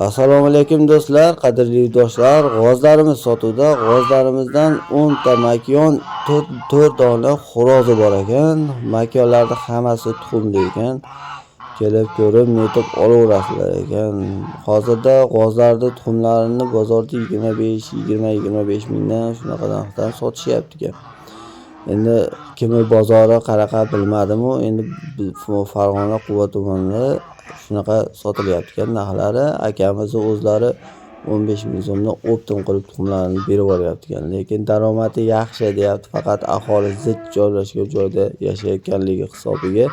Assalomu alaykum do'stlar, qadrli do'stlar. G'ozlarimiz sotuvda. G'ozlarimizdan 10 ta makiyon, 4 dona xo'rozi bor ekan. Makiyonlarda hammasi tuxumli ekan. Kelib ko'rib, netib olaverasizlar ekan. Hozirda g'ozlarning tuxumlarini bozorda 25 mingdan shunaqadan sotishyapti ekan. Endi kimi bozori qanaqa bilmadim-u, endi Farg'ona Quva tumanida shunaqa sotilyapti ekan narxlari. Akamiz o'zlari 15 ming so'mdan optim qilib tuxumlarini berib yuboryapti ekan. Lekin daromadi yaxshi deyapti, faqat aholi zich joylashgan joyda yashayotganligi hisobiga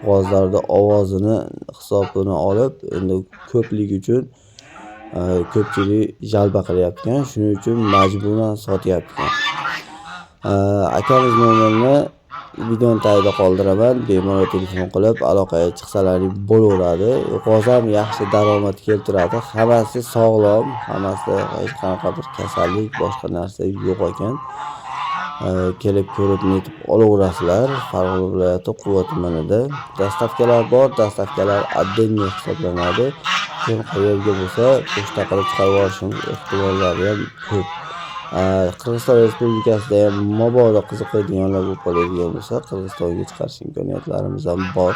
g'ozlarda ovozini hisobini olib, endi ko'plik uchun ko'pchilik jalba qilyapti ekan. Shuning uchun majburan sotyapti ekan. Akamiz nomerini videoni tagida qoldiraman. Bemalol telefon qilib aloqaga chiqsalaring bo'laveradi. G'oz ham yaxshi daromad keltiradi. Hammasi sog'lom, hammasi hech qanaqa bir kasallik, boshqa narsa yo'q ekan. Kelib ko'rib netib olaverasizlar. Farg'ona viloyati Quva tumanida dastavkalar bor. Dastavkalar отдельный hisoblanadi. Kim qayerga bo'lsa pochta qilib chiqarib yuborishimiz ehtimollari ham ko'p. Qirg'iziston Respublikasida ham mabodo qiziqadiganlar bo'lib qoladigan bo'lsa, Qirg'izistonga chiqarish imkoniyatlarimiz ham bor.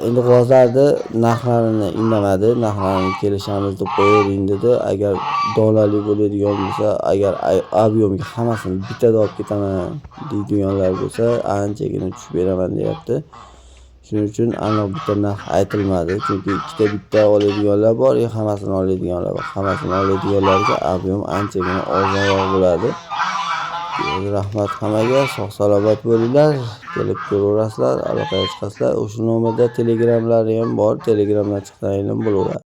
Endi g'ozlarni narxlarini indamadi, narxlarini kelishamiz deb qo'yavering dedi. Agar donali bo'ladigan bo'lsa, agar ob'yomga hammasini bittada olib ketaman deydiganlar bo'lsa, anchagina tushib beraman deyapti. Shuning uchun aniq bitta narx aytilmadi, chunki bitta oladiganlar bor, hammasini oladiganlar bor. Hammasini oladiganlarga ob'yom anchagina ozonroq bo'ladi. Rahmat hammaga, sog' salomat bo'linglar. Kelib ko'raverasizlar, aloqaga chiqasizlar. O'sha nomerda telegramlari ham bor, telegramdan chiqsanglar bo'laveradi.